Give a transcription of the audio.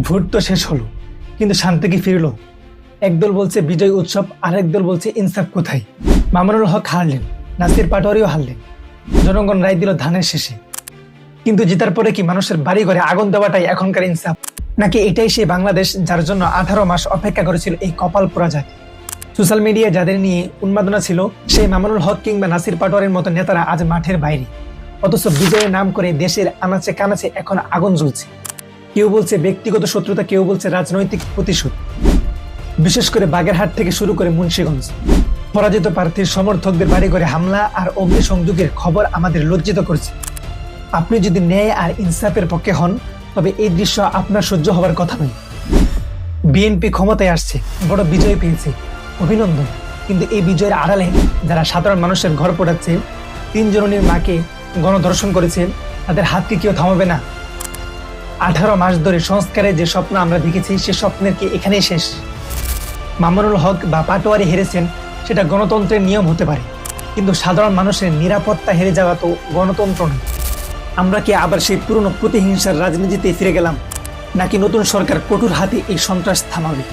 Vote তো শেষ হলো, কিন্তু শান্তি কি ফিরলো? একদল বলছে বিজয় উৎসব, আরেক দল বলছে ইনসাফ কোথায়। মামুনুল হক হারলেন, নাসির পাটোয়ারিও হারলেন, জনগণ রায় দিল ধানের শেষে। কিন্তু জেতার পরে কি মানুষের বাড়ি ঘরে আগুন দেওয়াটাই এখনকার ইনসাফ, নাকি এটাই সেই বাংলাদেশ যার জন্য 18 মাস অপেক্ষা করেছিল এই কপাল পোড়া জাতি? সোশ্যাল মিডিয়ায় যাদের নিয়ে উন্মাদনা ছিল, সেই মামুনুল হক কিংবা নাসির পাটোয়ারির মতো নেতারা আজ মাঠের বাইরে, অথচ বিজয়ের নাম করে দেশের আনাচে কানাচে এখন আগুন জ্বলছে। কেউ বলছে ব্যক্তিগত শত্রুতা, কেউ বলছে রাজনৈতিক প্রতিশোধ। বিশেষ করে বাগেরহাট থেকে শুরু করে মুন্সিগঞ্জ, পরাজিত প্রার্থীর সমর্থকদের বাড়ি ঘরে হামলা আর অগ্নিসংযোগের খবর আমাদের লজ্জিত করছে। আপনি যদি ন্যায় আর ইনসাফের পক্ষে হন, তবে এই দৃশ্য আপনার সহ্য হওয়ার কথা নয়। বিএনপি ক্ষমতায় আসছে, বড় বিজয় পেয়েছে, অভিনন্দন। কিন্তু এই বিজয়ের আড়ালে যারা সাধারণ মানুষের ঘর পোড়াচ্ছে, 3 জননীর মাকে গণধর্ষণ করেছে, তাদের হাতকে কেউ থামাবে না? 18 মাস ধরে সংস্কারের যে স্বপ্ন আমরা দেখেছি, সে স্বপ্নের কি এখানেই শেষ? মামুনুল হক বা পাটোয়ারি হেরেছেন, সেটা গণতন্ত্রের নিয়ম হতে পারে, কিন্তু সাধারণ মানুষের নিরাপত্তা হেরে যাওয়া তো গণতন্ত্র নয়। আমরা কি আবার সেই পুরনো প্রতিহিংসার রাজনীতিতে ফিরে গেলাম, নাকি নতুন সরকার কঠোর হাতে এই সন্ত্রাস থামাবে?